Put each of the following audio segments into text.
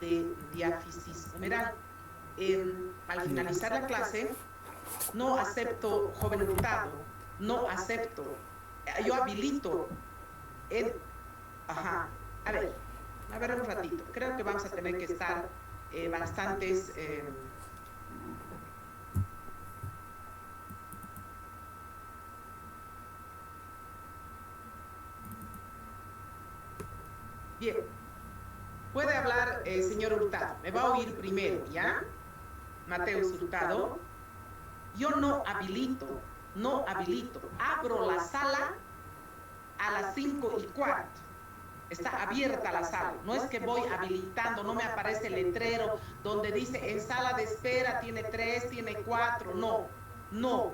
de diáfisis humeral. Al finalizar la clase, no acepto, joven Hurtado, no acepto. Yo habilito en, ajá, a ver un ratito. Creo que vamos a tener que estar bastantes. Bien, puede hablar, señor Hurtado. Me va a oír primero, ¿ya? Mateus Hurtado. Yo no habilito, no habilito. Abro la sala a las 5:15. Está abierta la sala. No es que voy habilitando, no me aparece el letrero donde dice en sala de espera tiene 3, tiene 4. No, no,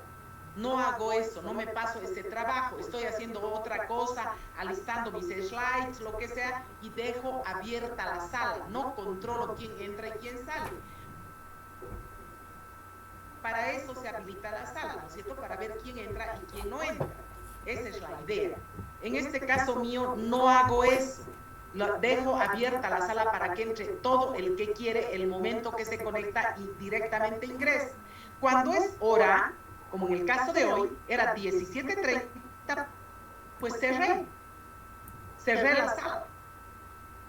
no hago eso, no me paso ese trabajo. Estoy haciendo otra cosa, alistando mis slides, lo que sea, y dejo abierta la sala. No controlo quién entra y quién sale. Para eso se habilita la sala, ¿no es cierto? Para ver quién entra y quién no entra. Esa es la idea. En este caso mío no hago eso. Dejo abierta la sala para que entre todo el que quiere el momento que se conecta y directamente ingresa. Cuando es hora, como en el caso de hoy, era 17:30, pues cerré la sala.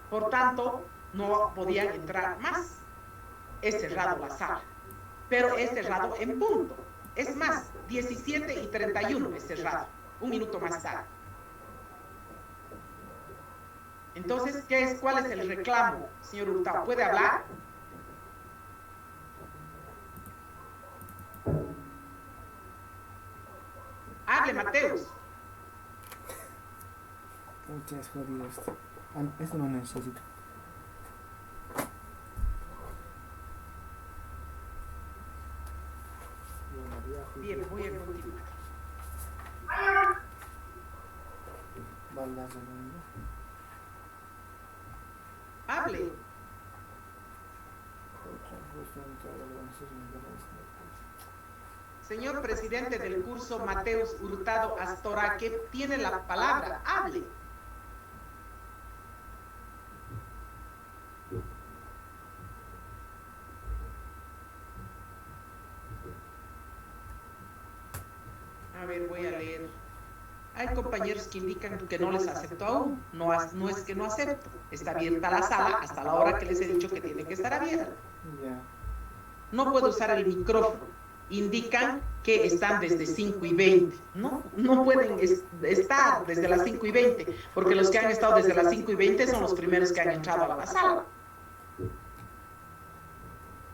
Por tanto, no podían entrar más. He cerrado la sala, pero he cerrado en punto. Es más, 17:31 he cerrado, un minuto más tarde. Entonces, ¿cuál es el reclamo, señor Hurtado? ¿Puede hablar? Hable, Mateus. Muchas jodido esto. Esto no necesito. Bien, voy a continuar. Hable. Señor presidente del curso Mateus Hurtado Astoraque, tiene la palabra. Hable. A ver, voy a leer. Hay compañeros que indican que no les acepto aún. No es que no acepto. Está abierta la sala hasta la hora que les he dicho que tiene que estar abierta. No puedo usar el micrófono. Indican que están desde 5:20. No pueden estar desde las 5:20, porque los que han estado desde las 5:20 son los primeros que han entrado a la sala.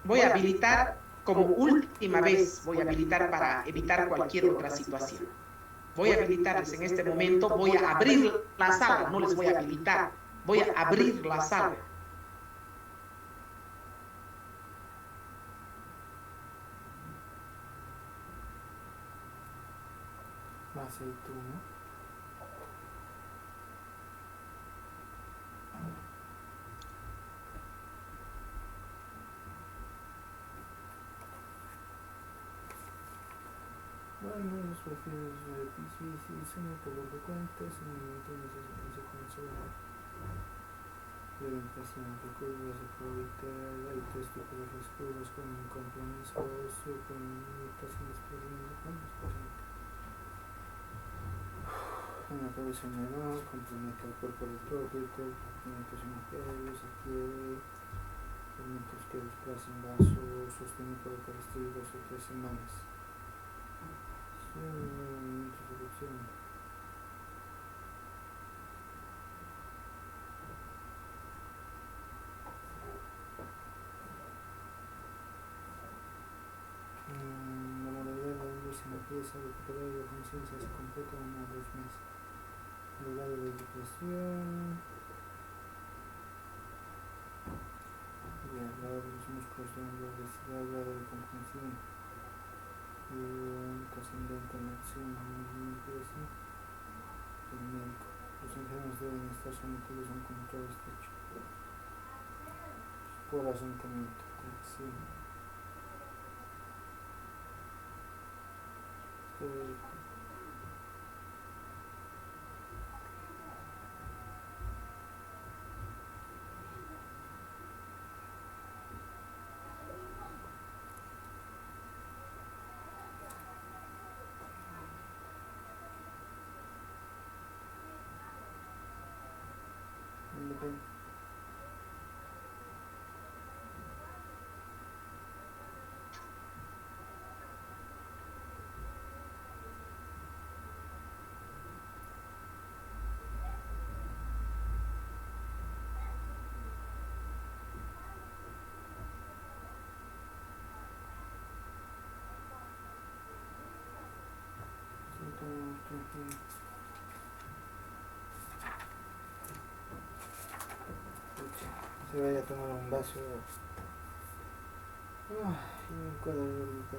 Voy a habilitar como última vez, voy a habilitar para evitar cualquier otra situación. Voy a habilitarles en este momento, voy a abrir la sala, no les voy a habilitar, voy a abrir la sala. Vas a ir tú, ¿no? Bueno, los perfiles de dicen por lo que cuentas, en el momento de se comenzó la orientación de recursos, se puede evitar, hay tres tipos de recursos con un compromiso ocio, con limitaciones presentes, una cabeza menor, compromete al cuerpo electrónico, comunicación imperial, se quiere, elementos que desplacen vaso, sostenido por el castigo 2 o 3 semanas. Introducción. La modalidad de la se empieza a recuperar la conciencia se completa en 1 o 2 meses. El grado de depresión. El grado de los músculos de la obesidad, el grado de comprensión. Trascendente en la acción, el médico. Los enfermos deben estar sometidos a un control estrecho por asentamiento, acción. Se vaya a tomar un vaso. Un cuadro de orientación.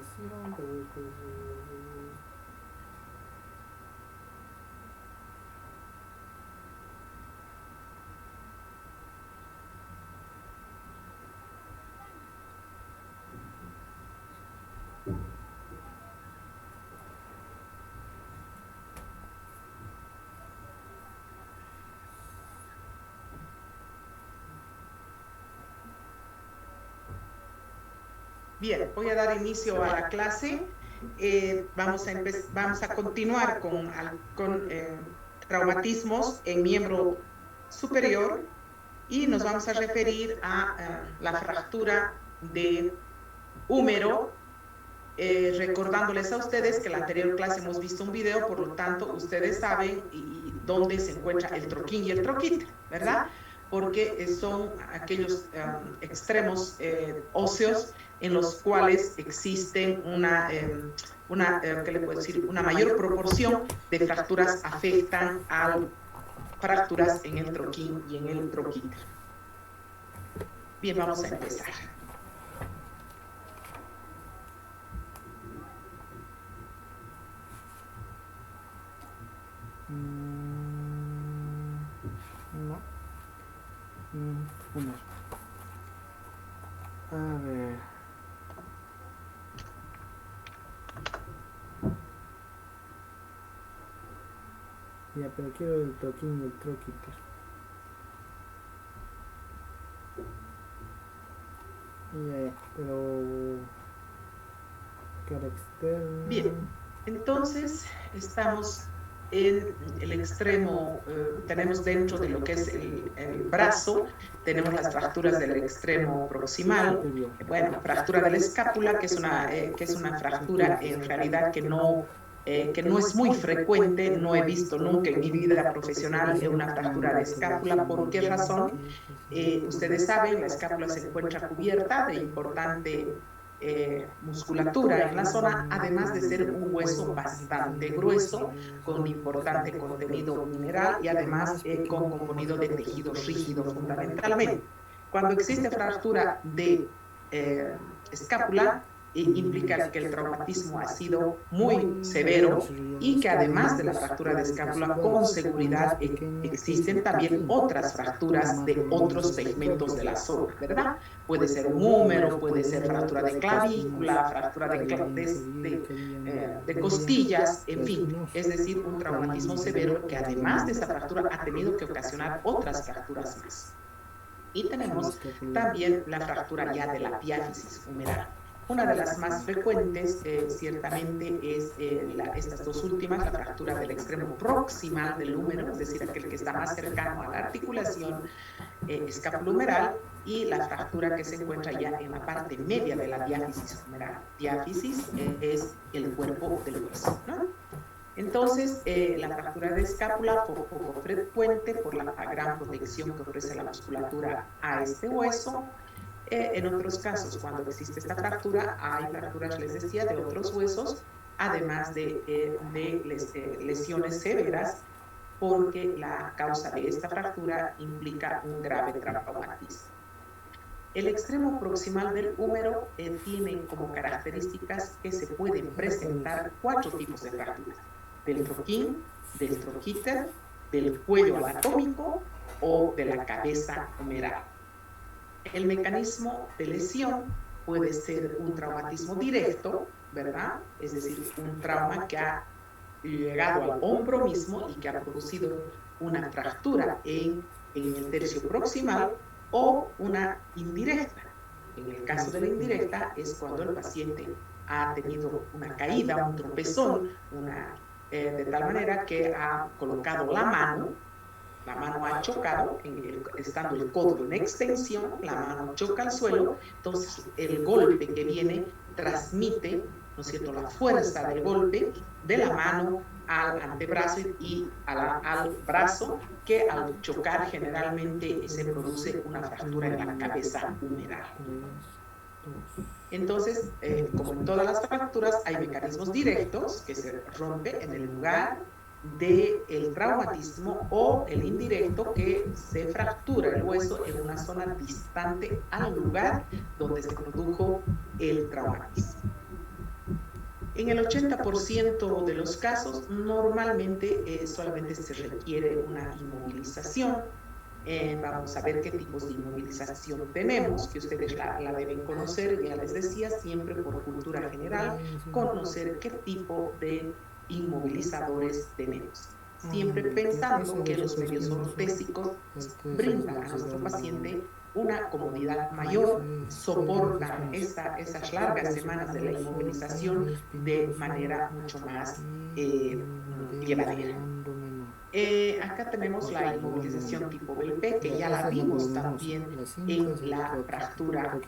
Bien, voy a dar inicio a la clase. Vamos a continuar con traumatismos en miembro superior y nos vamos a referir a la fractura de húmero, recordándoles a ustedes que en la anterior clase hemos visto un video, por lo tanto ustedes saben dónde se encuentra el troquín y el troquíter, ¿verdad? Porque son aquellos extremos óseos en los cuales existen ¿qué le puedo decir? Una mayor proporción de fracturas afectan a fracturas en el troquín y en el troquíter. Bien, vamos a empezar. No. A ver. Ya, pero quiero el troquín y el troquíter. Ya, pero cara externa. Bien, entonces estamos en el extremo, tenemos dentro de lo que es el brazo, tenemos las fracturas del extremo proximal, bueno, fractura de la escápula, que es una fractura en realidad que no es muy frecuente, no he visto nunca en mi vida profesional una fractura de escápula. ¿Por qué razón? Ustedes saben, la escápula se encuentra cubierta de importante musculatura en la zona, además de ser un hueso bastante grueso, con importante contenido mineral y además con contenido de tejido rígido fundamentalmente. Cuando existe fractura de escápula, implica que el traumatismo ha sido muy severo y que además de la fractura de escápula, con seguridad existen también otras fracturas de otros segmentos de la zona, ¿verdad? Puede ser un húmero, puede ser fractura de clavícula, fractura de costillas, en fin, es decir, un traumatismo severo que además de esa fractura ha tenido que ocasionar otras fracturas más. Y tenemos también la fractura ya de la diáfisis humeral. Una de las más frecuentes, ciertamente, es estas dos últimas, la fractura del extremo proximal del húmero, es decir, aquel que está más cercano a la articulación escapulohumeral, y la fractura que se encuentra ya en la parte media de la diáfisis humeral. Diáfisis es el cuerpo del hueso, ¿no? Entonces, la fractura de escápula, poco frecuente por la gran protección que ofrece la musculatura a este hueso. En otros casos, cuando existe esta fractura, hay fracturas, les decía, de otros huesos, además de lesiones severas, porque la causa de esta fractura implica un grave traumatismo. El extremo proximal del húmero tiene como características que se pueden presentar 4 tipos de fracturas: del troquín, del troquíter, del cuello anatómico o de la cabeza humeral. El mecanismo de lesión puede ser un traumatismo directo, ¿verdad? Es decir, un trauma que ha llegado al hombro mismo y que ha producido una fractura en el tercio proximal, o una indirecta. En el caso de la indirecta es cuando el paciente ha tenido una caída, un tropezón, de tal manera que ha colocado la mano la mano ha chocado, estando el codo en extensión, la mano choca al suelo, entonces el golpe que viene transmite, ¿no es cierto?, la fuerza del golpe de la mano al antebrazo y al brazo, que al chocar generalmente se produce una fractura en la cabeza humeral. Entonces, como en todas las fracturas, hay mecanismos directos que se rompe en el lugar del traumatismo, o el indirecto, que se fractura el hueso en una zona distante al lugar donde se produjo el traumatismo. En el 80% de los casos, normalmente solamente se requiere una inmovilización. Vamos a ver qué tipos de inmovilización tenemos, que ustedes la deben conocer. Ya les decía, siempre por cultura general, conocer qué tipo de inmovilizadores tenemos, siempre pensando que los medios ortésicos brindan a nuestro paciente una comodidad mayor, soportan esas largas semanas de la inmovilización de manera mucho más llevadera. Acá tenemos la inmovilización tipo BLP, que ya la vimos también en la fractura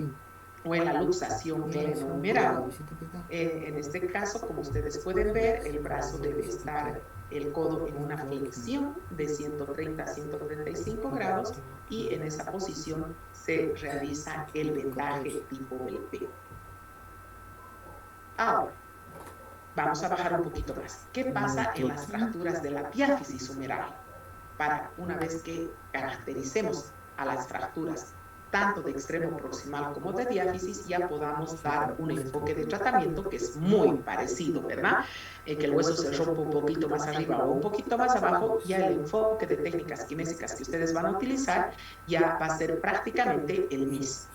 o en la luxación glenohumeral. En este caso, como ustedes pueden ver, el brazo debe estar, el codo, en una flexión de 130 a 135 grados, y en esa posición se realiza el vendaje tipo BLP. Ahora, vamos a bajar un poquito más. ¿Qué pasa en las fracturas de la diáfisis humeral? Para una vez que caractericemos a las fracturas tanto de extremo proximal como de diáfisis, ya podamos dar un enfoque de tratamiento que es muy parecido, ¿verdad? Que el hueso se rompa un poquito más arriba o un poquito más abajo, ya el enfoque de técnicas kinésicas que ustedes van a utilizar ya va a ser prácticamente el mismo.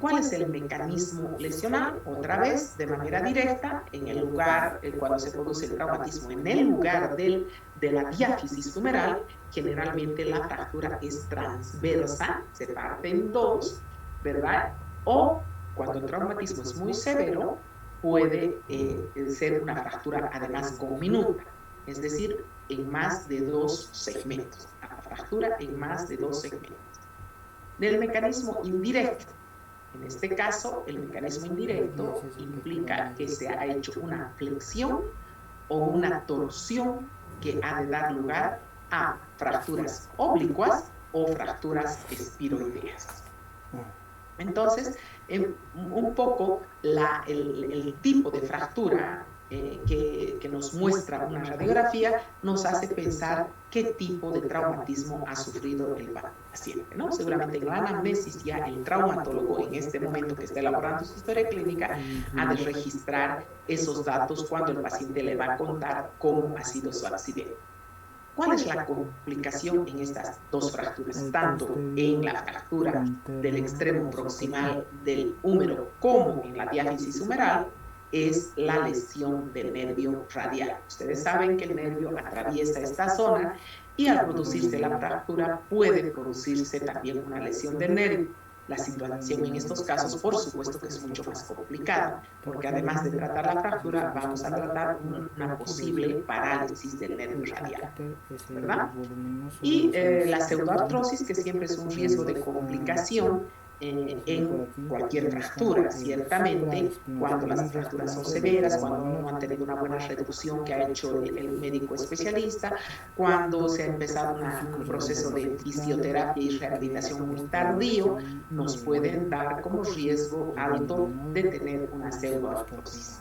¿Cuál es el mecanismo lesional? Otra vez, de manera directa, en el lugar, cuando se produce el traumatismo, en el lugar de la diáfisis humeral, generalmente la fractura es transversa, se parte en dos, ¿verdad? O cuando el traumatismo es muy severo, puede ser una fractura además conminuta, es decir, en más de 2 segmentos. La fractura en más de 2 segmentos. Del mecanismo indirecto. En este caso, el mecanismo indirecto implica que se ha hecho una flexión o una torsión que ha de dar lugar a fracturas oblicuas o fracturas espiroideas. Entonces, un poco el tipo de fractura que nos muestra una radiografía nos hace pensar qué tipo de traumatismo ha sufrido el paciente, ¿no? Seguramente en la anamnesis ya el traumatólogo, en este momento que está elaborando su historia clínica, ha de registrar esos datos cuando el paciente le va a contar cómo ha sido su accidente. ¿Cuál es la complicación en estas dos fracturas? Tanto en la fractura del extremo proximal del húmero como en la diáfisis humeral, es la lesión del nervio radial. Ustedes saben que el nervio atraviesa esta zona y al producirse la fractura puede producirse también una lesión del nervio. La situación en estos casos, por supuesto, que es mucho más complicada, porque además de tratar la fractura, vamos a tratar una posible parálisis del nervio radial, ¿verdad? Y la pseudoartrosis, que siempre es un riesgo de complicación en cualquier fractura, ciertamente, cuando las fracturas son severas, cuando no han tenido una buena reducción que ha hecho el médico especialista, cuando se ha empezado un proceso de fisioterapia y rehabilitación muy tardío, nos pueden dar como riesgo alto de tener una pseudoartrosis.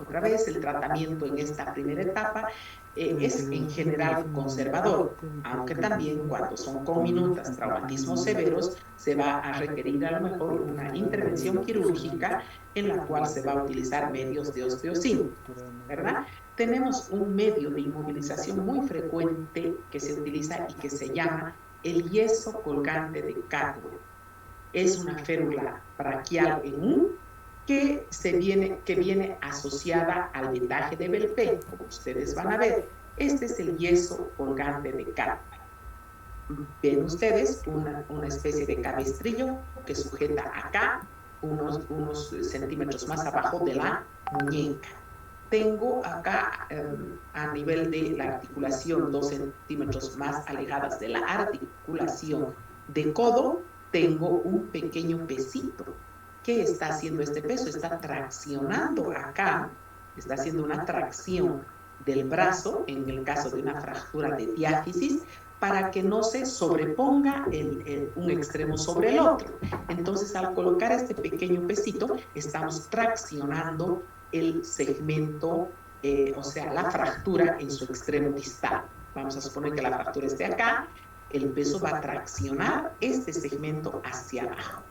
Otra vez, el tratamiento en esta primera etapa es en general conservador, aunque también cuando son conminutas, traumatismos severos, se va a requerir a lo mejor una intervención quirúrgica en la cual se va a utilizar medios de osteocin, ¿verdad? Tenemos un medio de inmovilización muy frecuente que se utiliza y que se llama el yeso colgante de Cadwell. Es una férula braquial en U que viene asociada al vendaje de BLP, como ustedes van a ver. Este es el yeso colgante de Cadwell. Ven ustedes una especie de cabestrillo que sujeta acá, unos centímetros más abajo de la muñeca. tengo acá a nivel de la articulación 2 centímetros más alejadas de la articulación de codo, tengo un pequeño pesito. ¿Qué está haciendo este peso? Está traccionando acá, está haciendo una tracción del brazo, en el caso de una fractura de diáfisis, para que no se sobreponga un extremo sobre el otro. Entonces, al colocar este pequeño pesito, estamos traccionando el segmento, o sea, la fractura en su extremo distal. Vamos a suponer que la fractura esté acá, el peso va a traccionar este segmento hacia abajo.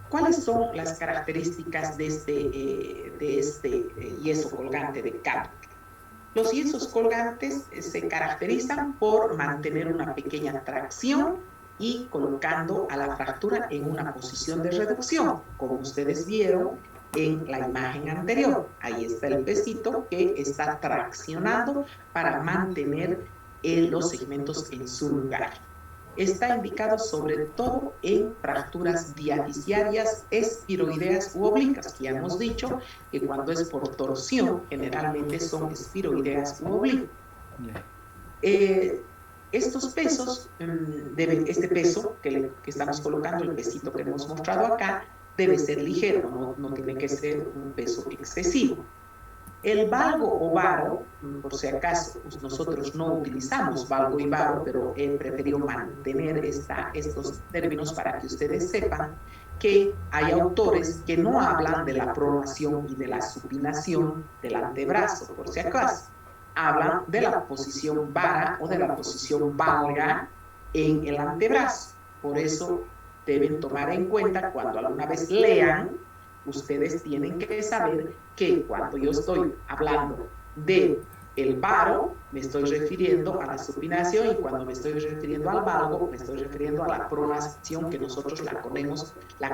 ¿Cuáles son las características de este yeso colgante de Kaplan? Los yesos colgantes se caracterizan por mantener una pequeña tracción y colocando a la fractura en una posición de reducción, como ustedes vieron en la imagen anterior. Ahí está el pesito que está traccionando para mantener los segmentos en su lugar. Está indicado sobre todo en fracturas diafisiarias, espiroideas u oblicuas, que ya hemos dicho que cuando es por torsión generalmente son espiroideas u oblicuas. Estos pesos, este peso que estamos colocando, el pesito que hemos mostrado acá, debe ser ligero, no tiene que ser un peso excesivo. El valgo o varo, por si acaso, pues nosotros no utilizamos valgo y varo, pero he preferido mantener estos términos para que ustedes sepan que hay autores que no hablan de la pronación y de la supinación del antebrazo, por si acaso. Hablan de la posición vara o de la posición valga en el antebrazo. Por eso deben tomar en cuenta cuando alguna vez lean, ustedes tienen que saber que cuando yo estoy hablando de el varo, me estoy refiriendo a la supinación, y cuando me estoy refiriendo al valgo, me estoy refiriendo a la pronación, que nosotros la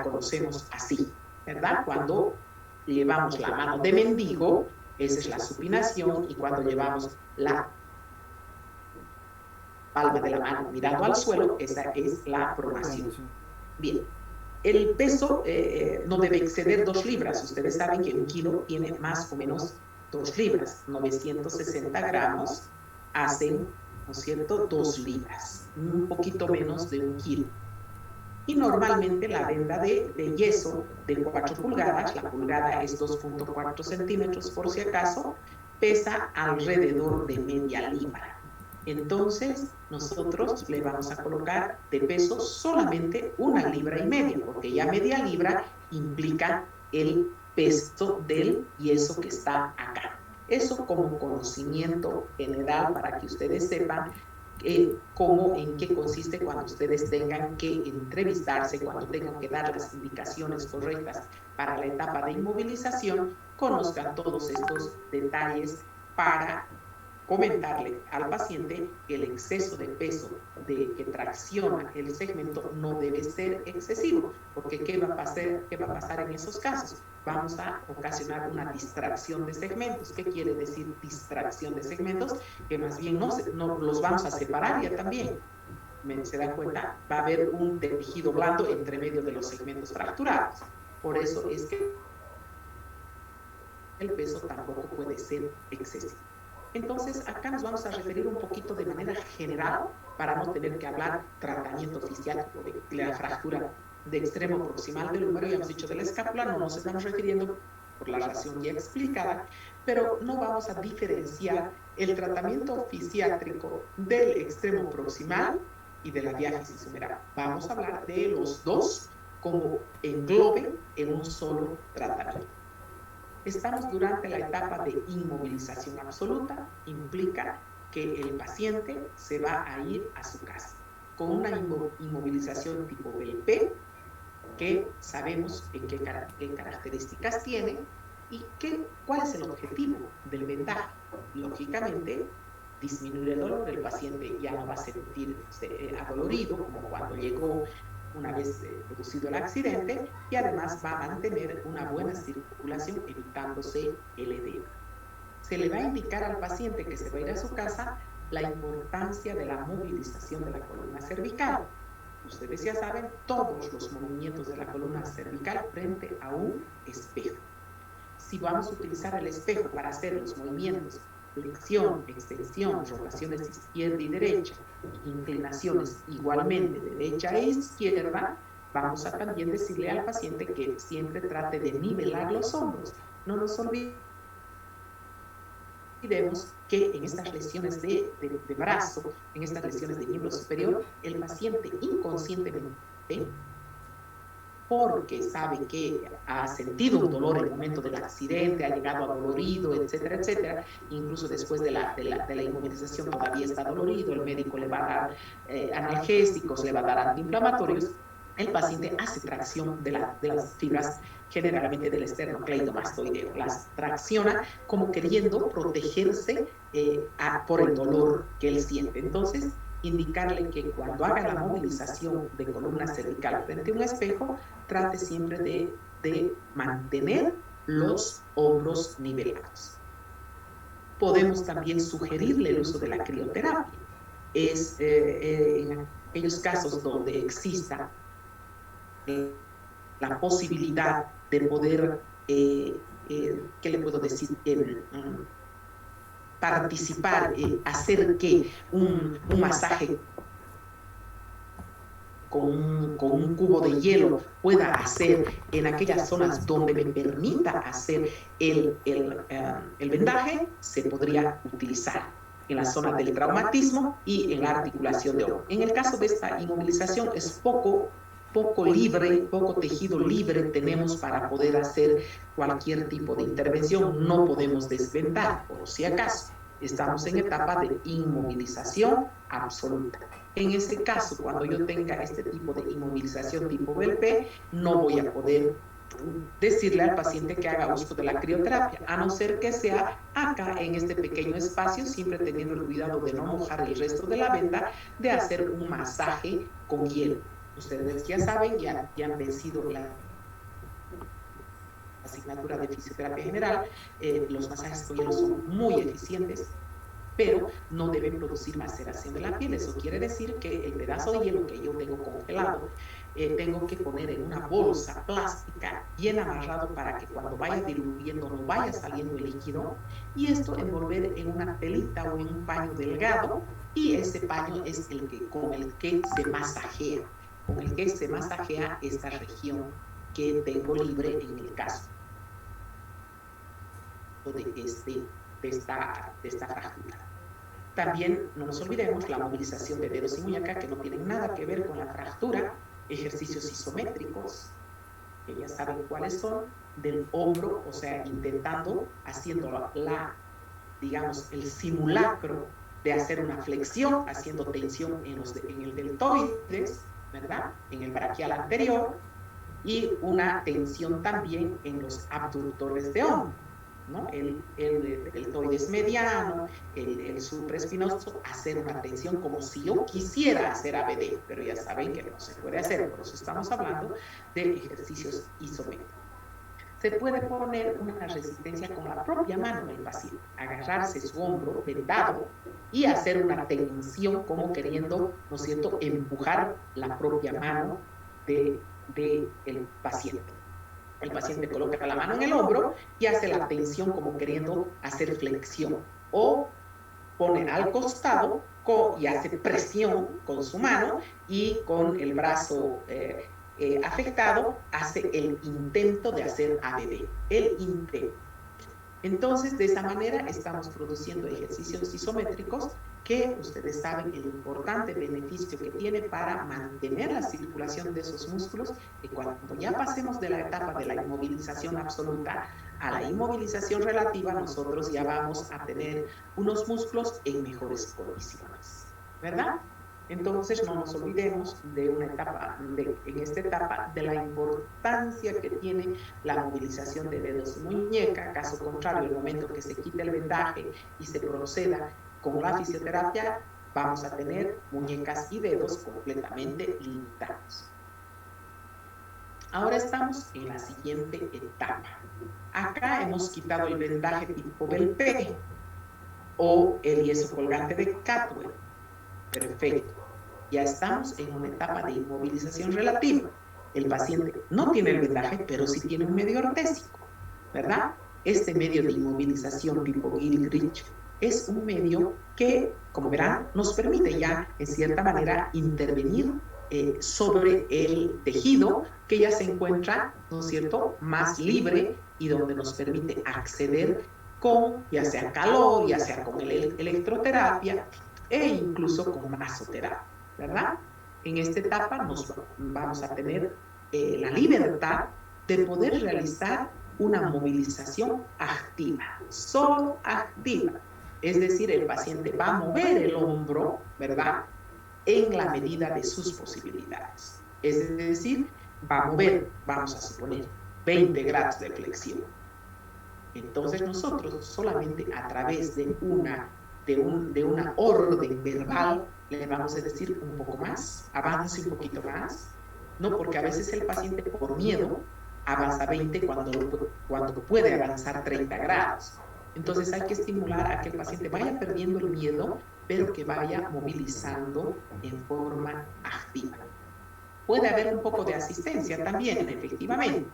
conocemos así, ¿verdad? Cuando llevamos la mano de mendigo, esa es la supinación, y cuando llevamos la palma de la mano mirando al suelo, esa es la pronación. Bien. El peso no debe exceder 2 libras. Ustedes saben que un kilo tiene más o menos 2 libras. 960 gramos hacen, ¿no es cierto?, 2 libras. Un poquito menos de un kilo. Y normalmente la venda de yeso de 4 pulgadas, la pulgada es 2.4 centímetros por si acaso, pesa alrededor de media libra. Entonces, nosotros le vamos a colocar de peso solamente 1,5 libras, porque ya media libra implica el peso del yeso que está acá. Eso como conocimiento general para que ustedes sepan en qué consiste cuando ustedes tengan que entrevistarse, cuando tengan que dar las indicaciones correctas para la etapa de inmovilización, conozcan todos estos detalles para comentarle al paciente que el exceso de peso que tracciona el segmento no debe ser excesivo, porque ¿qué va a pasar en esos casos? Vamos a ocasionar una distracción de segmentos. ¿Qué quiere decir distracción de segmentos? Que más bien no los vamos a separar ya también. ¿Se dan cuenta? Va a haber un tejido blando entre medio de los segmentos fracturados. Por eso es que el peso tampoco puede ser excesivo. Entonces, acá nos vamos a referir un poquito de manera general para no tener que hablar tratamiento fisiátrico de la fractura de extremo proximal del húmero. Ya hemos dicho de la escápula, no nos estamos refiriendo por la razón ya explicada, pero no vamos a diferenciar el tratamiento fisiátrico del extremo proximal y de la diáfisis humeral. Vamos a hablar de los dos como engloben en un solo tratamiento. Estamos durante la etapa de inmovilización absoluta, implica que el paciente se va a ir a su casa con una inmovilización tipo BLP, que sabemos qué características tiene y cuál es el objetivo del vendaje. Lógicamente, disminuir el dolor, el paciente ya no va a sentirse adolorido como cuando llegó una vez producido el accidente, y además va a mantener una buena circulación evitándose el edema. Se le va a indicar al paciente que se va a ir a su casa la importancia de la movilización de la columna cervical. Ustedes ya saben todos los movimientos de la columna cervical frente a un espejo. si vamos a utilizar el espejo para hacer los movimientos, flexión, extensión, rotaciones izquierda y derecha, inclinaciones igualmente derecha e izquierda, vamos a también decirle al paciente que siempre trate de nivelar los hombros. No nos olvidemos que en estas lesiones de brazo, en estas lesiones de miembro superior, el paciente inconscientemente, porque sabe que ha sentido un dolor en el momento del accidente, ha llegado adolorido, etcétera, etcétera, incluso después de la inmovilización todavía está dolorido, el médico le va a dar analgésicos, le va a dar antiinflamatorios, el paciente hace tracción de las fibras generalmente del esternocleidomastoideo, las tracciona como queriendo protegerse por el dolor que él siente. Entonces, indicarle que cuando haga la movilización de columna cervical frente a un espejo, trate siempre de mantener los hombros nivelados. Podemos también sugerirle el uso de la crioterapia. Es en aquellos casos donde exista la posibilidad de poder, ¿qué le puedo decir? Participar, hacer que un masaje con un cubo de hielo pueda hacer en aquellas zonas donde me permita hacer el vendaje, se podría utilizar en la zona del traumatismo y en la articulación de hombro. En el caso de esta inmovilización es poco libre, poco tejido libre tenemos para poder hacer cualquier tipo de intervención, no podemos desvendar, por si acaso. Estamos en etapa de inmovilización absoluta. En ese caso, cuando yo tenga este tipo de inmovilización tipo BLP, no voy a poder decirle al paciente que haga uso de la crioterapia, a no ser que sea acá en este pequeño espacio, siempre teniendo el cuidado de no mojar el resto de la venda, de hacer un masaje con hielo. Ustedes ya saben, ya han vencido la asignatura de fisioterapia general, los masajes con hielo son muy eficientes, pero no deben producir maceración de la piel. Eso quiere decir que el pedazo de hielo que yo tengo congelado, tengo que poner en una bolsa plástica bien amarrado para que cuando vaya diluyendo no vaya saliendo el líquido, y esto envolver en una telita o en un paño delgado, y ese paño es con el que se masajea. Con el que se masajea esta región que tengo libre en el caso de esta fractura. También no nos olvidemos la movilización de dedos y muñeca, que no tienen nada que ver con la fractura, ejercicios isométricos, que ya saben cuáles son, del hombro, o sea, haciendo digamos, el simulacro de hacer una flexión, haciendo tensión en el deltoides, ¿verdad? En el braquial anterior, y una tensión también en los abductores de hombro, ¿no? El deltoides mediano, el supraespinoso, hacer una tensión como si yo quisiera hacer ABD, pero ya saben que no se puede hacer, por eso estamos hablando de ejercicios isométricos. Se puede poner una resistencia con la propia mano del paciente, agarrarse su hombro vendado y hacer una tensión como queriendo, ¿no es cierto?, empujar la propia mano del paciente. El paciente coloca la mano en el hombro y hace la tensión como queriendo hacer flexión, o pone al costado y hace presión con su mano, y con el brazo afectado hace el intento de hacer ABD, el intento. Entonces, de esa manera estamos produciendo ejercicios isométricos que ustedes saben el importante beneficio que tiene para mantener la circulación de esos músculos, y cuando ya pasemos de la etapa de la inmovilización absoluta a la inmovilización relativa, nosotros ya vamos a tener unos músculos en mejores condiciones, ¿verdad? Entonces, no nos olvidemos de en esta etapa, de la importancia que tiene la movilización de dedos y muñeca. Caso contrario, el momento que se quite el vendaje y se proceda con la fisioterapia, vamos a tener muñecas y dedos completamente limitados. Ahora estamos en la siguiente etapa. Acá hemos quitado el vendaje tipo BLP o el yeso colgante de Caldwell. Perfecto. Ya estamos en una etapa de inmovilización relativa. El paciente no tiene el vendaje, pero sí tiene un medio ortésico, ¿verdad? este medio de inmovilización tipo Gingrich es un medio que, como verán, nos permite ya, en cierta manera, intervenir sobre el tejido que ya se encuentra, ¿no es cierto?, más libre y donde nos permite acceder con, ya sea calor, ya sea con electroterapia e incluso con masoterapia, ¿verdad? En esta etapa nos vamos a tener la libertad de poder realizar una movilización activa, solo activa. Es decir, el paciente va a mover el hombro, ¿verdad?, en la medida de sus posibilidades. Es decir, va a mover, vamos a suponer, 20 grados de flexión. Entonces nosotros solamente a través de una orden verbal le vamos a decir un poco más, avance un poquito más, ¿no? Porque a veces el paciente por miedo avanza 20 cuando puede avanzar 30 grados. Entonces hay que estimular a que el paciente vaya perdiendo el miedo, pero que vaya movilizando en forma activa. Puede haber un poco de asistencia también, efectivamente.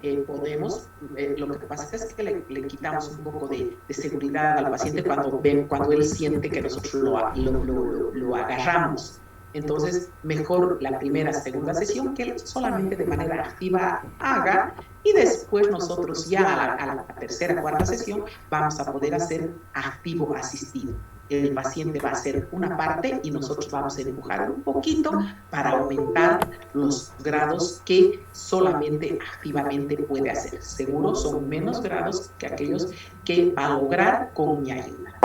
Lo que pasa es que le quitamos un poco de seguridad al paciente cuando él siente que nosotros lo agarramos. Entonces, mejor la primera, segunda sesión que él solamente de manera activa haga, y después nosotros ya a la tercera, cuarta sesión vamos a poder hacer activo asistido. El paciente va a hacer una parte y nosotros vamos a empujar un poquito para aumentar los grados que solamente activamente puede hacer. Seguro son menos grados que aquellos que va a lograr con mi ayuda.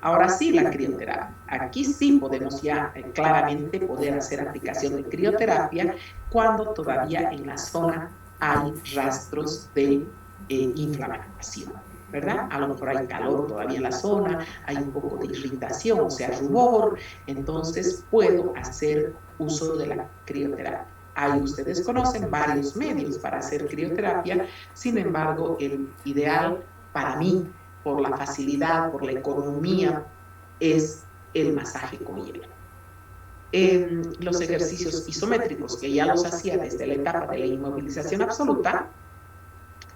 Ahora sí, la crioterapia. Aquí sí podemos ya claramente poder hacer aplicación de crioterapia cuando todavía en la zona hay rastros de inflamación, ¿verdad? A lo mejor hay calor todavía en la zona, hay un poco de irritación, o sea, rubor, entonces puedo hacer uso de la crioterapia. Ahí ustedes conocen varios medios para hacer crioterapia, sin embargo, el ideal para mí, por la facilidad, por la economía, es el masaje con hielo. En los ejercicios isométricos, que ya los hacía desde la etapa de la inmovilización absoluta,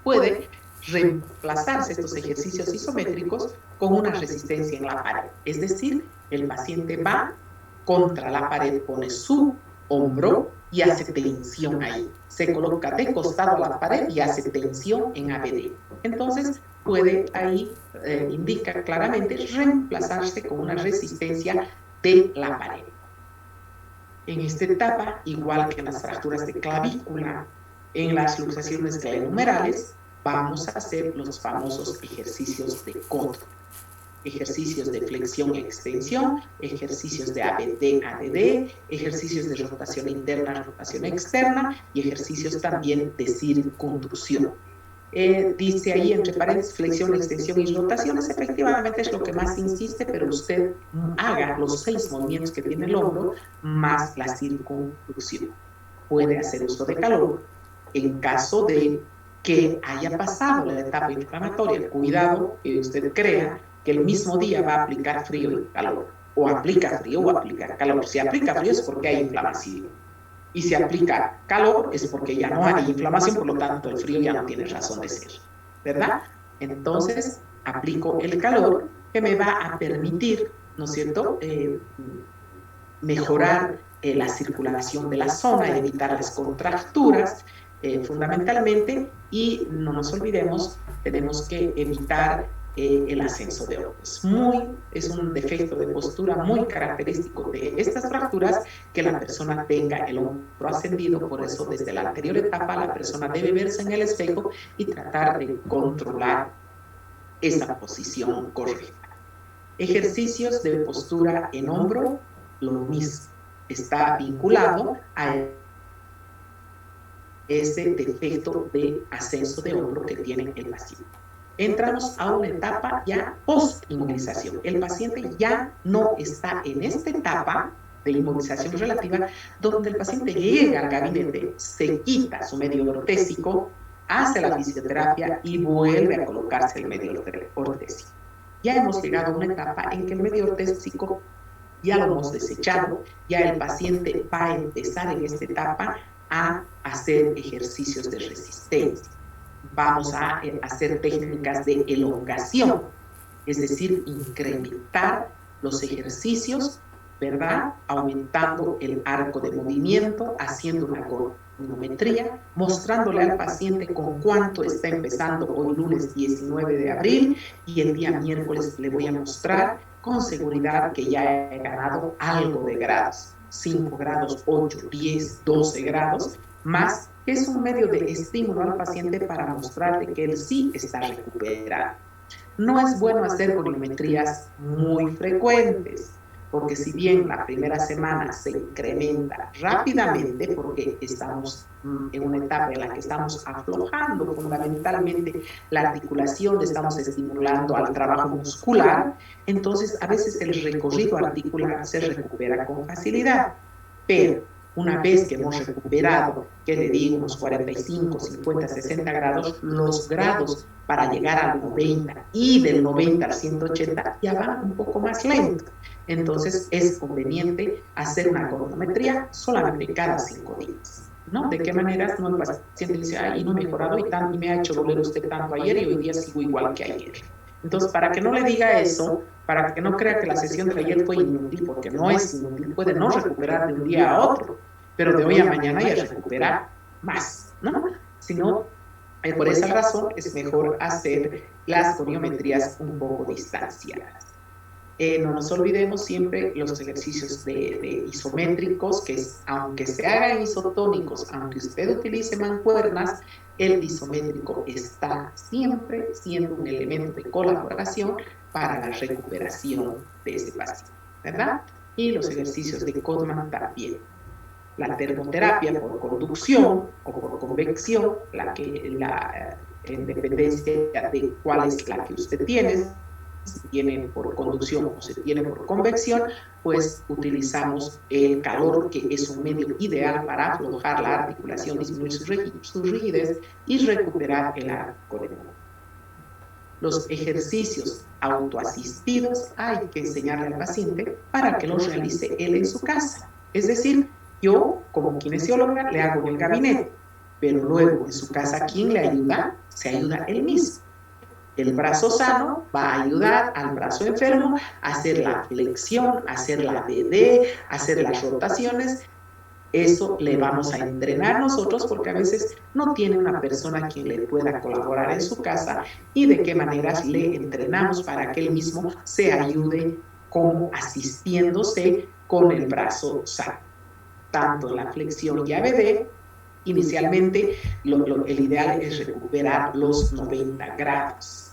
puede reemplazarse estos ejercicios isométricos con una resistencia en la pared. Es decir, el paciente va contra la pared, pone su hombro y hace tensión ahí. Se coloca de costado a la pared y hace tensión en ABD. Entonces, puede ahí, indica claramente, reemplazarse con una resistencia de la pared. En esta etapa, igual que en las fracturas de clavícula, en las luxaciones glenohumerales, vamos a hacer los famosos ejercicios de codo. Ejercicios de flexión y extensión, ejercicios de ABD, ADD, ejercicios de rotación interna, rotación externa y ejercicios también de circunducción. Dice ahí entre paréntesis flexión, extensión y rotaciones, efectivamente es lo que más insiste, pero usted haga los 6 movimientos que tiene el hombro más la circunducción. Puede hacer uso de calor en caso de que haya pasado la etapa inflamatoria. Cuidado que usted crea que el mismo día va a aplicar frío y calor, o aplica frío o aplica calor. Si aplica frío es porque hay inflamación, y si aplica calor es porque ya no hay inflamación, por lo tanto el frío ya no tiene razón de ser, ¿verdad? Entonces aplico el calor que me va a permitir, ¿no es cierto?, mejorar la circulación de la zona, evitar las contracturas, fundamentalmente, y no nos olvidemos, tenemos que evitar el ascenso de hombros. Es un defecto de postura muy característico de estas fracturas que la persona tenga el hombro ascendido. Por eso, desde la anterior etapa, la persona debe verse en el espejo y tratar de controlar esa posición correcta. Ejercicios de postura en hombro, lo mismo, está vinculado a ese defecto de ascenso de hombro que tiene el paciente. Entramos a una etapa ya post-inmovilización. El paciente ya no está en esta etapa de inmovilización relativa, donde el paciente llega al gabinete, se quita su medio ortésico, hace la fisioterapia y vuelve a colocarse el medio ortésico. Ya hemos llegado a una etapa en que el medio ortésico ya lo hemos desechado, ya el paciente va a empezar en esta etapa a hacer ejercicios de resistencia. vamos a hacer técnicas de elongación, es decir, incrementar los ejercicios, ¿verdad? Aumentando el arco de movimiento, haciendo una goniometría, mostrándole al paciente con cuánto está empezando hoy lunes 19 de abril y el día miércoles le voy a mostrar con seguridad que ya he ganado algo de grados, 5 grados, 8, 10, 12 grados, más que es un medio de estímulo al paciente para mostrarle que él sí está recuperado. No es bueno hacer goniometrías muy frecuentes, porque si bien la primera semana se incrementa rápidamente, porque estamos en una etapa en la que estamos aflojando fundamentalmente la articulación, estamos estimulando al trabajo muscular, entonces a veces el recorrido articular se recupera con facilidad, pero una vez que hemos recuperado, que le digo, unos 45, 50, 60 grados, los grados para llegar al 90 y del 90 al 180 ya van un poco más lento. Entonces es conveniente hacer una goniometría solamente cada 5 días, ¿no? ¿De qué manera? No, el paciente dice, ay, no he mejorado y me ha hecho doler usted tanto ayer y hoy día sigo igual que ayer. Entonces, para que no le diga eso, para que no crea que la sesión de ayer fue inútil, porque no es inútil, puede no recuperar de un día a otro, pero de hoy a mañana ya recupera más, ¿no? Sino, por esa razón es mejor hacer las goniometrías un poco distanciadas. No nos olvidemos siempre los ejercicios de isométricos, que es, aunque se hagan isotónicos, aunque usted utilice mancuernas, el isométrico está siempre siendo un elemento de colaboración para la recuperación de ese paciente, ¿verdad? Y los ejercicios de Codman también. La termoterapia por conducción o por convección, en dependencia de cuál es la que usted tiene, si tiene por conducción o se tiene por convección, pues utilizamos el calor, que es un medio ideal para aflojar la articulación, disminuir su rigidez y recuperar el arco de movimiento. Los ejercicios autoasistidos hay que enseñarle al paciente para que los realice él en su casa. Es decir, yo como kinesióloga le hago en el gabinete, pero luego en su casa, ¿quién le ayuda? Se ayuda él mismo. El brazo sano va a ayudar al brazo enfermo a hacer la flexión, a hacer la DD, a hacer las rotaciones. Eso le vamos a entrenar nosotros porque a veces no tiene una persona quien le pueda colaborar en su casa, y de qué maneras le entrenamos para que él mismo se ayude como asistiéndose con el brazo sano. Tanto la flexión y ABD, inicialmente el ideal es recuperar los 90 grados.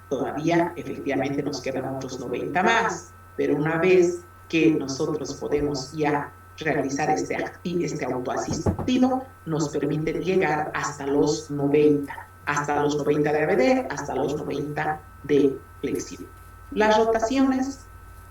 Todavía efectivamente nos quedan otros 90 más, pero una vez que nosotros podemos ya realizar este autoasistido, nos permite llegar hasta los 90 de ABD, hasta los 90 de flexión. Las rotaciones,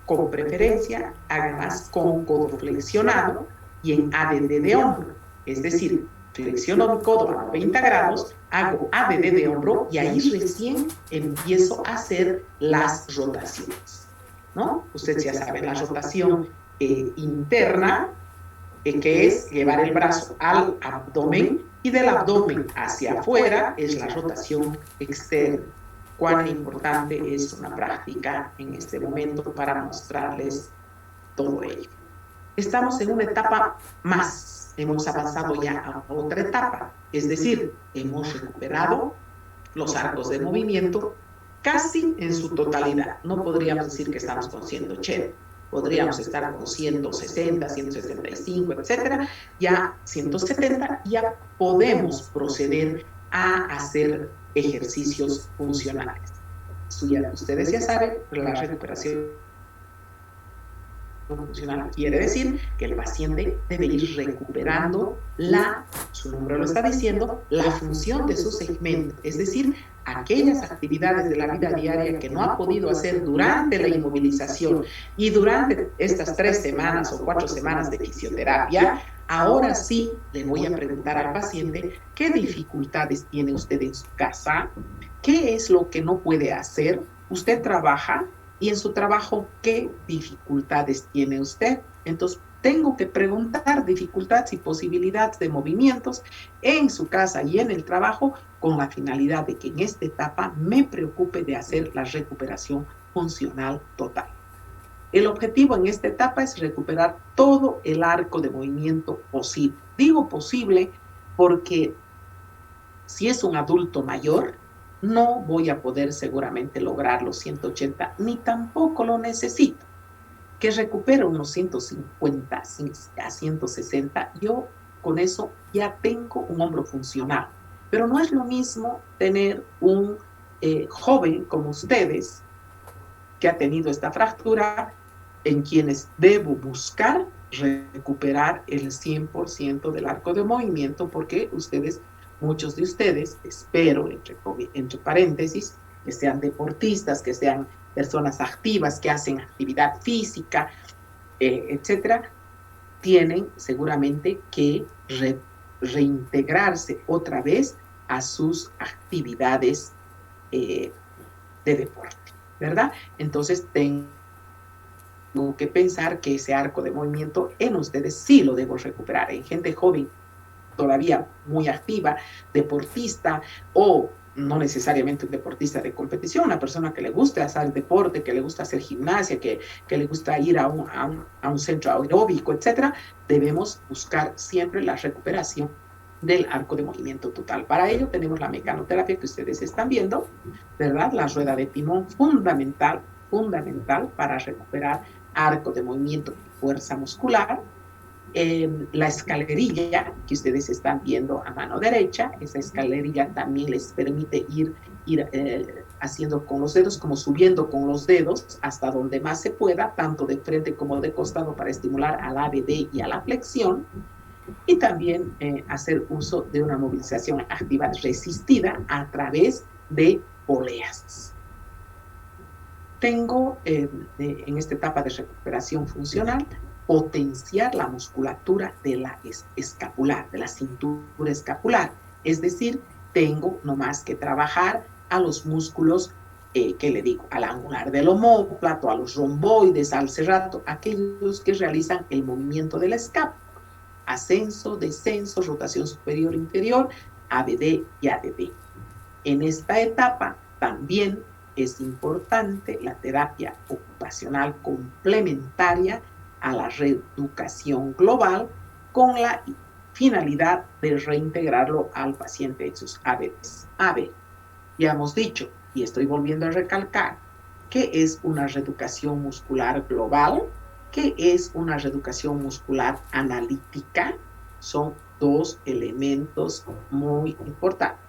con preferencia, háganlas con codo flexionado y en ADD de hombro, es decir, flexiono mi codo a 90 grados, hago ADD de hombro y ahí recién empiezo a hacer las rotaciones, ¿no? Usted ya sabe, la rotación interna, que es llevar el brazo al abdomen, y del abdomen hacia afuera es la rotación externa. Cuán importante es una práctica en este momento para mostrarles todo ello. Estamos en una etapa más, hemos avanzado ya a otra etapa, es decir, hemos recuperado los arcos de movimiento casi en su totalidad. No podríamos decir que estamos con 180, podríamos estar con 160, 165, etcétera. Ya 170, ya podemos proceder a hacer ejercicios funcionales. Ustedes ya saben, la recuperación funcional quiere decir que el paciente debe ir recuperando su nombre lo está diciendo, la función de su segmento, es decir, aquellas actividades de la vida diaria que no ha podido hacer durante la inmovilización y durante estas 3 semanas o 4 semanas de fisioterapia. Ahora sí le voy a preguntar al paciente qué dificultades tiene usted en su casa, qué es lo que no puede hacer. Usted trabaja y en su trabajo, ¿qué dificultades tiene usted? Entonces, tengo que preguntar dificultades y posibilidades de movimientos en su casa y en el trabajo con la finalidad de que en esta etapa me preocupe de hacer la recuperación funcional total. El objetivo en esta etapa es recuperar todo el arco de movimiento posible. Digo posible porque si es un adulto mayor, no voy a poder seguramente lograr los 180, ni tampoco lo necesito. Que recupere unos 150 a 160, yo con eso ya tengo un hombro funcional. Pero no es lo mismo tener un joven como ustedes que ha tenido esta fractura, en quienes debo buscar recuperar el 100% del arco de movimiento, porque ustedes, muchos de ustedes, espero, entre paréntesis, que sean deportistas, que sean personas activas, que hacen actividad física, etcétera, tienen seguramente que reintegrarse otra vez a sus actividades de deporte, ¿verdad? Entonces tengo que pensar que ese arco de movimiento en ustedes sí lo debo recuperar. En gente joven todavía muy activa, deportista o no necesariamente un deportista de competición, una persona que le gusta hacer deporte, que le gusta hacer gimnasia, que le gusta ir a un centro aeróbico, etcétera, debemos buscar siempre la recuperación del arco de movimiento total. Para ello tenemos la mecanoterapia que ustedes están viendo, ¿verdad? La rueda de timón, fundamental para recuperar arco de movimiento y fuerza muscular. La escalerilla que ustedes están viendo a mano derecha, esa escalerilla también les permite ir haciendo con los dedos, como subiendo con los dedos hasta donde más se pueda, tanto de frente como de costado, para estimular al ABD y a la flexión, y también hacer uso de una movilización activa resistida a través de poleas. Tengo en esta etapa de recuperación funcional potenciar la musculatura de la escapular, de la cintura escapular. Es decir, tengo nomás que trabajar a los músculos, ¿qué le digo? Al angular del omóplato, a los romboides, al serrato, aquellos que realizan el movimiento de la escápula. Ascenso, descenso, rotación superior, inferior, ABD y ADD. En esta etapa también es importante la terapia ocupacional complementaria a la reeducación global con la finalidad de reintegrarlo al paciente en sus ABDs. A ver, ya hemos dicho, y estoy volviendo a recalcar, ¿qué es una reeducación muscular global? ¿Qué es una reeducación muscular analítica? Son dos elementos muy importantes.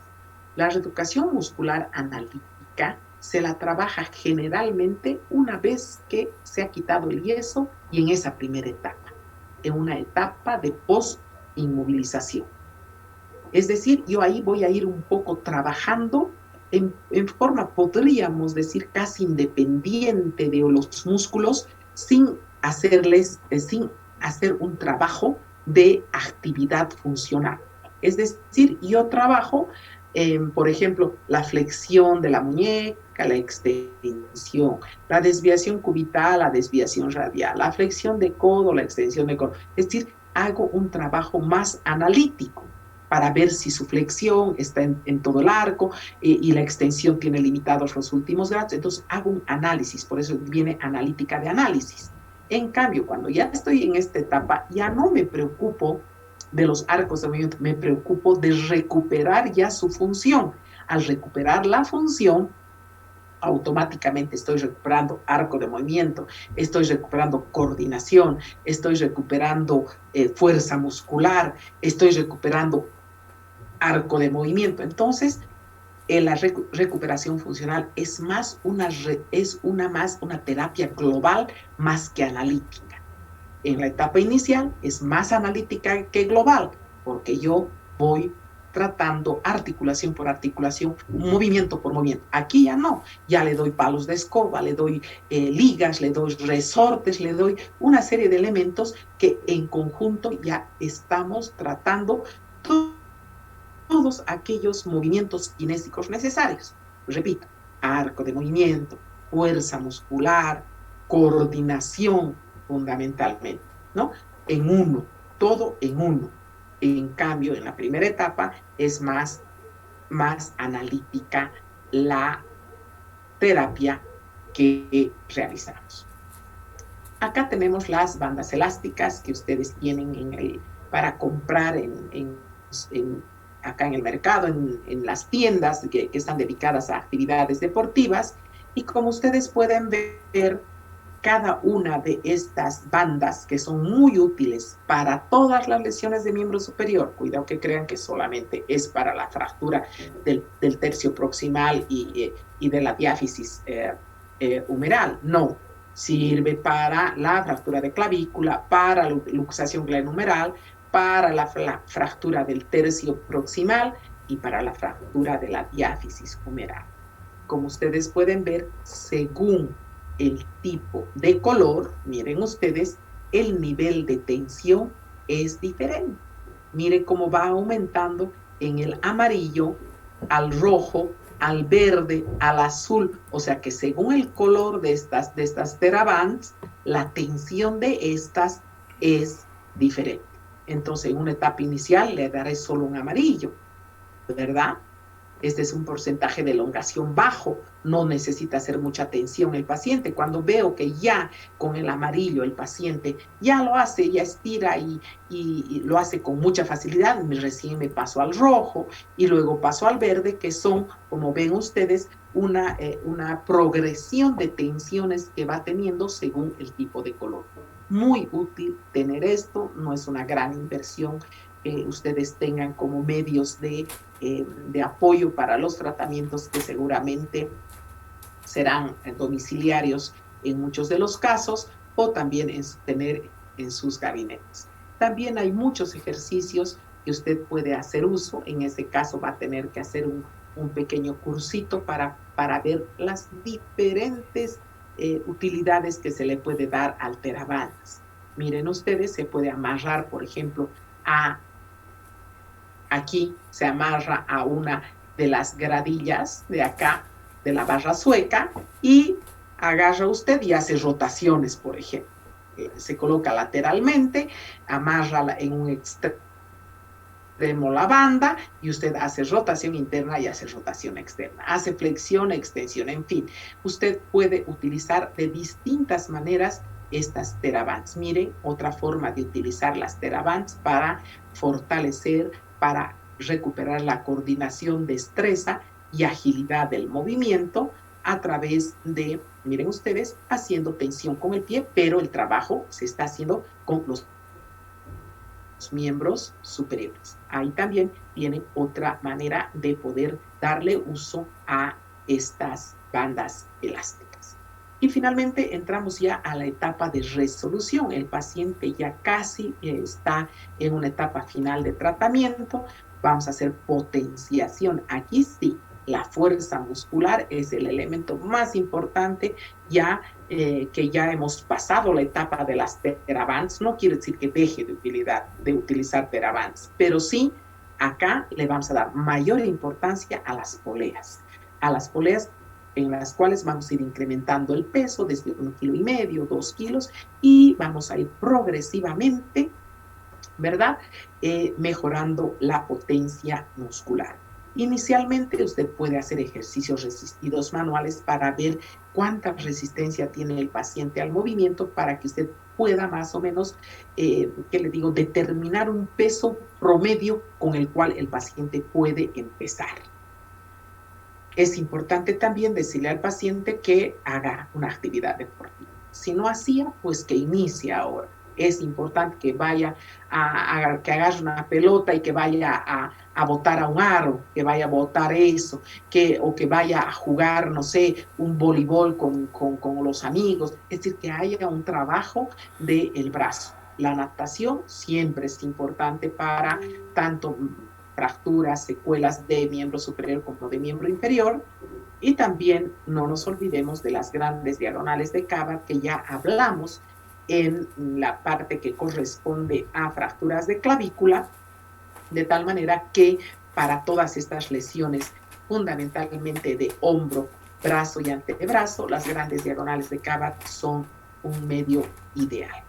La reeducación muscular analítica se la trabaja generalmente una vez que se ha quitado el yeso y en esa primera etapa, en una etapa de post-inmovilización. Es decir, yo ahí voy a ir un poco trabajando en forma, podríamos decir, casi independiente de los músculos, sin hacer un trabajo de actividad funcional. Es decir, yo trabajo, por ejemplo, la flexión de la muñeca, la extensión, la desviación cubital, la desviación radial, la flexión de codo, la extensión de codo. Es decir, hago un trabajo más analítico para ver si su flexión está en todo el arco y la extensión tiene limitados los últimos grados. Entonces hago un análisis, por eso viene analítica de análisis. En cambio, cuando ya estoy en esta etapa, ya no me preocupo de los arcos de movimiento, me preocupo de recuperar ya su función. Al recuperar la función, automáticamente estoy recuperando arco de movimiento, estoy recuperando coordinación, estoy recuperando fuerza muscular, estoy recuperando arco de movimiento. Entonces, la recuperación funcional es una terapia global más que analítica. En la etapa inicial es más analítica que global, porque yo voy tratando articulación por articulación, movimiento por movimiento. Aquí ya no, ya le doy palos de escoba, le doy ligas, le doy resortes, le doy una serie de elementos que en conjunto ya estamos tratando todos aquellos movimientos kinésicos necesarios. Repito, arco de movimiento, fuerza muscular, coordinación fundamentalmente, ¿no? en uno, todo en uno. En cambio, en la primera etapa es más analítica la terapia que realizamos. Acá tenemos las bandas elásticas que ustedes tienen para comprar acá en el mercado, en las tiendas que están dedicadas a actividades deportivas. Y como ustedes pueden ver, cada una de estas bandas que son muy útiles para todas las lesiones de miembro superior, cuidado que crean que solamente es para la fractura del tercio proximal y de la diáfisis humeral, no. Sirve para la fractura de clavícula, para la luxación glenohumeral, para la fractura del tercio proximal y para la fractura de la diáfisis humeral. Como ustedes pueden ver, según el tipo de color, miren ustedes, el nivel de tensión es diferente. Miren cómo va aumentando en el amarillo, al rojo, al verde, al azul. O sea que según el color de estas TheraBands, la tensión de estas es diferente. Entonces, en una etapa inicial le daré solo un amarillo, ¿verdad? Este es un porcentaje de elongación bajo, no necesita hacer mucha tensión el paciente. Cuando veo que ya con el amarillo el paciente ya lo hace, ya estira y lo hace con mucha facilidad, recién me paso al rojo y luego paso al verde, que son, como ven ustedes, una progresión de tensiones que va teniendo según el tipo de color. Muy útil tener esto, no es una gran inversión que ustedes tengan como medios de apoyo para los tratamientos que seguramente serán domiciliarios en muchos de los casos o también tener en sus gabinetes. También hay muchos ejercicios que usted puede hacer uso. En ese caso va a tener que hacer un pequeño cursito para ver las diferentes utilidades que se le puede dar al TheraBands. Miren ustedes, se puede amarrar, por ejemplo, aquí se amarra a una de las gradillas de acá, de la barra sueca, y agarra usted y hace rotaciones, por ejemplo. Se coloca lateralmente, amarra en un extremo la banda y usted hace rotación interna y hace rotación externa. Hace flexión, extensión, en fin. Usted puede utilizar de distintas maneras estas TheraBands. Miren, otra forma de utilizar las TheraBands para fortalecer, para recuperar la coordinación, destreza y agilidad del movimiento a través de, miren ustedes, haciendo tensión con el pie, pero el trabajo se está haciendo con los miembros superiores. Ahí también tiene otra manera de poder darle uso a estas bandas elásticas. Y finalmente entramos ya a la etapa de resolución. El paciente ya casi está en una etapa final de tratamiento. Vamos a hacer potenciación. Aquí sí, la fuerza muscular es el elemento más importante ya que ya hemos pasado la etapa de las TheraBands. No quiere decir que deje de utilizar TheraBands, pero sí acá le vamos a dar mayor importancia a las poleas en las cuales vamos a ir incrementando el peso desde 1,5 kilos, 2 kilos, y vamos a ir progresivamente, ¿verdad? Mejorando la potencia muscular. Inicialmente usted puede hacer ejercicios resistidos manuales para ver cuánta resistencia tiene el paciente al movimiento para que usted pueda más o menos, determinar un peso promedio con el cual el paciente puede empezar. Es importante también decirle al paciente que haga una actividad deportiva. Si no hacía, pues que inicie ahora. Es importante que vaya que agarre una pelota y que vaya a botar a un aro, que vaya a botar eso, o que vaya a jugar, no sé, un voleibol con los amigos. Es decir, que haya un trabajo del brazo. La natación siempre es importante para tanto fracturas, secuelas de miembro superior como de miembro inferior. Y también no nos olvidemos de las grandes diagonales de Kabat que ya hablamos en la parte que corresponde a fracturas de clavícula, de tal manera que para todas estas lesiones, fundamentalmente de hombro, brazo y antebrazo, las grandes diagonales de Kabat son un medio ideal.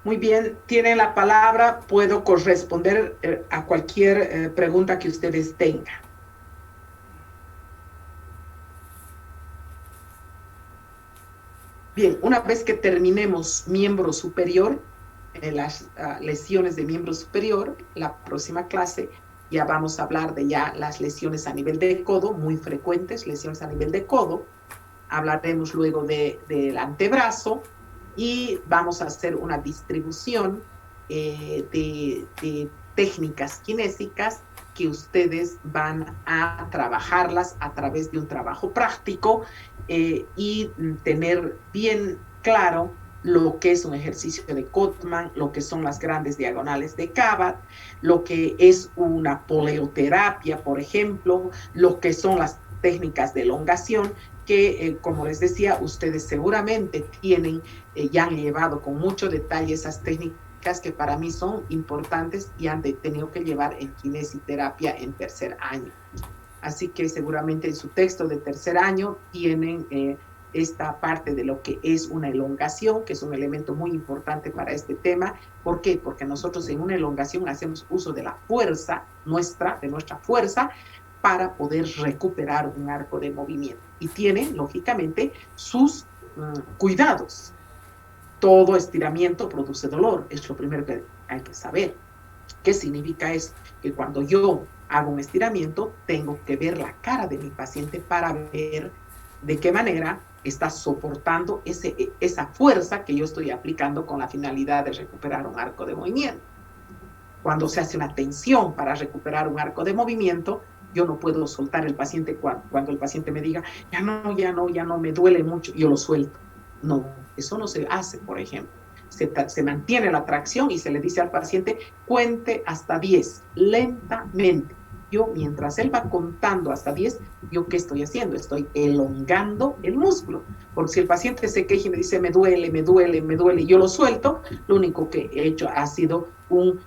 Muy bien, tiene la palabra, puedo corresponder a cualquier pregunta que ustedes tengan. Bien, una vez que terminemos miembro superior, las lesiones de miembro superior, la próxima clase ya vamos a hablar de ya las lesiones a nivel de codo, muy frecuentes, lesiones a nivel de codo. Hablaremos luego del antebrazo y vamos a hacer una distribución de técnicas kinésicas que ustedes van a trabajarlas a través de un trabajo práctico y tener bien claro lo que es un ejercicio de Cotman, lo que son las grandes diagonales de Kabat, lo que es una poleoterapia, por ejemplo, lo que son las técnicas de elongación, que, como les decía, ustedes seguramente tienen, ya han llevado con mucho detalle esas técnicas que para mí son importantes y han tenido que llevar en kinesiterapia en tercer año. Así que seguramente en su texto de tercer año tienen esta parte de lo que es una elongación, que es un elemento muy importante para este tema. ¿Por qué? Porque nosotros en una elongación hacemos uso de la fuerza de nuestra fuerza, para poder recuperar un arco de movimiento. Y tiene, lógicamente, sus cuidados. Todo estiramiento produce dolor, es lo primero que hay que saber. ¿Qué significa eso? Que cuando yo hago un estiramiento, tengo que ver la cara de mi paciente para ver de qué manera está soportando esa fuerza que yo estoy aplicando con la finalidad de recuperar un arco de movimiento. Cuando se hace una tensión para recuperar un arco de movimiento, yo no puedo soltar el paciente cuando el paciente me diga, ya no, me duele mucho, yo lo suelto. No, eso no se hace, por ejemplo. Se mantiene la tracción y se le dice al paciente, cuente hasta 10, lentamente. Yo, mientras él va contando hasta 10, ¿yo qué estoy haciendo? Estoy elongando el músculo. Porque si el paciente se queja y me dice, me duele, y yo lo suelto, lo único que he hecho ha sido un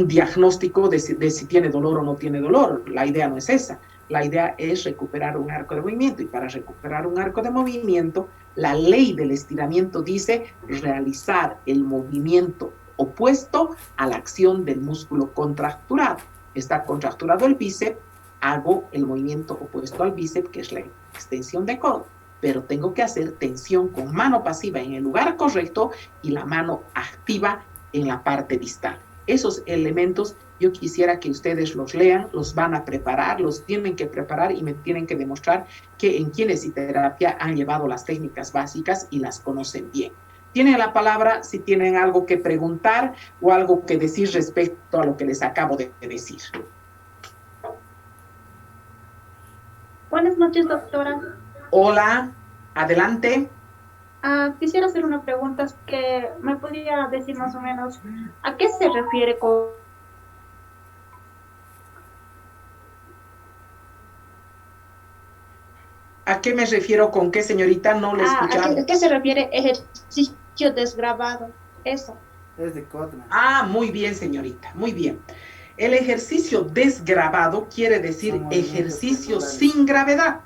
diagnóstico de si tiene dolor o no tiene dolor. La idea no es esa. La idea es recuperar un arco de movimiento. Y para recuperar un arco de movimiento, la ley del estiramiento dice realizar el movimiento opuesto a la acción del músculo contracturado. Está contracturado el bíceps, hago el movimiento opuesto al bíceps, que es la extensión de codo, pero tengo que hacer tensión con mano pasiva en el lugar correcto y la mano activa en la parte distal. Esos elementos yo quisiera que ustedes los lean, los van a preparar, los tienen que preparar y me tienen que demostrar que en kinesiterapia han llevado las técnicas básicas y las conocen bien. Tienen la palabra si tienen algo que preguntar o algo que decir respecto a lo que les acabo de decir. Buenas noches, doctora. Hola, adelante. Quisiera hacer una pregunta que me podría decir más o menos a qué se refiere con... ¿A qué me refiero con qué, señorita? No lo he escuchado. ¿A qué se refiere ejercicio desgrabado? Eso. Es de Cotman. Muy bien, señorita, muy bien. El ejercicio desgravado quiere decir ejercicio sin gravedad.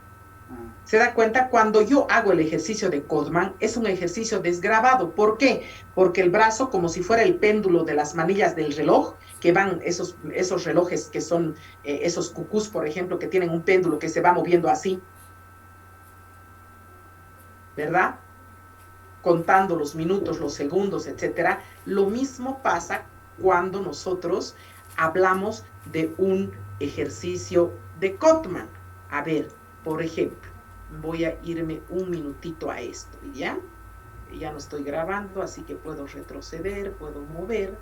¿Se da cuenta? Cuando yo hago el ejercicio de Cotman, es un ejercicio desgravado. ¿Por qué? Porque el brazo, como si fuera el péndulo de las manillas del reloj, que van esos relojes que son esos cucús, por ejemplo, que tienen un péndulo que se va moviendo así, ¿verdad? Contando los minutos, los segundos, etcétera. Lo mismo pasa cuando nosotros hablamos de un ejercicio de Cotman. A ver, por ejemplo, voy a irme un minutito a esto, ¿ya? Ya no estoy grabando, así que puedo retroceder, puedo mover.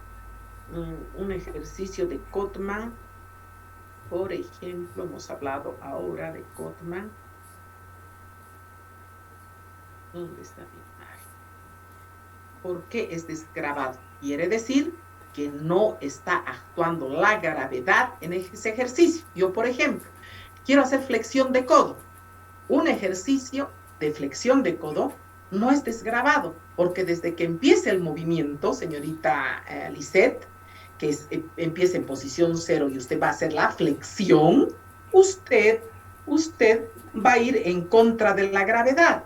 Un ejercicio de Cotman, por ejemplo, hemos hablado ahora de Cotman. ¿Dónde está mi imagen? ¿Por qué es desgravado? Quiere decir que no está actuando la gravedad en ese ejercicio. Yo, por ejemplo, quiero hacer flexión de codo. Un ejercicio de flexión de codo no es desgravado, porque desde que empiece el movimiento, señorita Lisette, que empiece en posición 0 y usted va a hacer la flexión, usted va a ir en contra de la gravedad.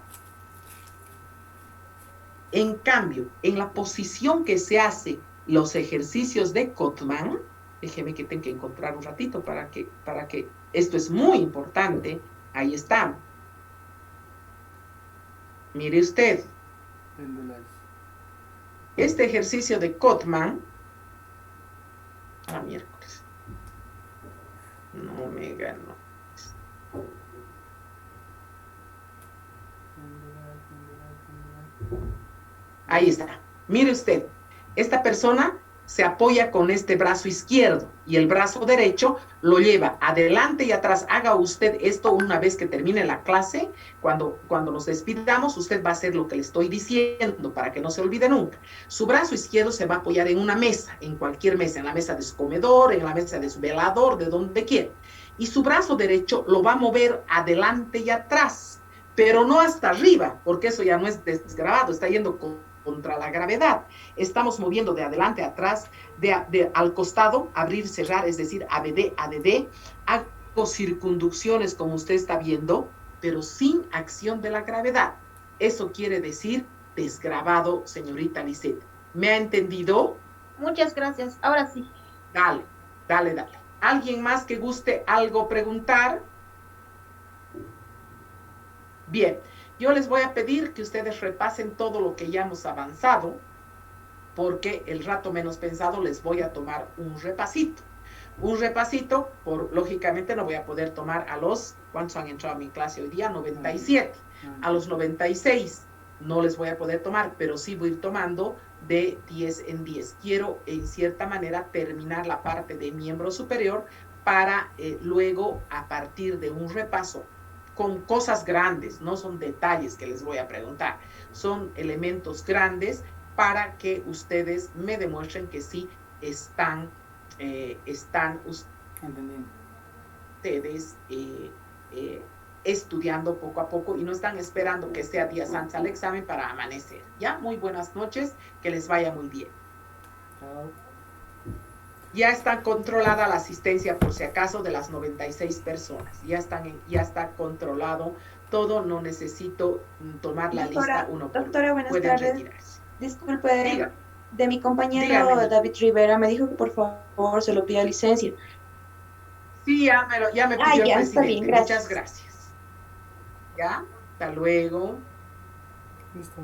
En cambio, en la posición que se hace los ejercicios de Cotman, déjeme que tengo que encontrar un ratito para que esto es muy importante. Ahí está. Mire usted. Este ejercicio de Cotman, miércoles, no me ganó. Ahí está. Mire usted, esta persona se apoya con este brazo izquierdo y el brazo derecho lo lleva adelante y atrás. Haga usted esto una vez que termine la clase. Cuando nos despidamos, usted va a hacer lo que le estoy diciendo para que no se olvide nunca. Su brazo izquierdo se va a apoyar en una mesa, en cualquier mesa, en la mesa de su comedor, en la mesa de su velador, de donde quiera. Y su brazo derecho lo va a mover adelante y atrás, pero no hasta arriba, porque eso ya no es desgrabado, está yendo contra la gravedad. Estamos moviendo de adelante a atrás, al costado, abrir, cerrar, es decir, ABD, ADD. Hago circunducciones como usted está viendo, pero sin acción de la gravedad. Eso quiere decir desgrabado, señorita Lisette. ¿Me ha entendido? Muchas gracias. Ahora sí. Dale. ¿Alguien más que guste algo preguntar? Bien. Yo les voy a pedir que ustedes repasen todo lo que ya hemos avanzado, porque el rato menos pensado les voy a tomar un repasito. Lógicamente no voy a poder tomar a los, ¿cuántos han entrado a mi clase hoy día? 97. A los 96 no les voy a poder tomar, pero sí voy a ir tomando de 10 en 10. Quiero, en cierta manera, terminar la parte de miembro superior para luego, a partir de un repaso, con cosas grandes, no son detalles que les voy a preguntar, son elementos grandes para que ustedes me demuestren que sí están ustedes estudiando poco a poco y no están esperando que sea días antes al examen para amanecer. Ya, muy buenas noches, que les vaya muy bien. Chao. Ya está controlada la asistencia, por si acaso, de las 96 personas. Ya está controlado todo, no necesito tomar la lista uno por uno. Doctora, buenas Pueden tardes. retirarse. Disculpe, Diga. de mi compañero Dígame. David Rivera me dijo que por favor se lo pida licencia. Sí, ya me pidió el ya, presidente. está bien, gracias. Muchas gracias. ¿Ya? Hasta luego. Listo.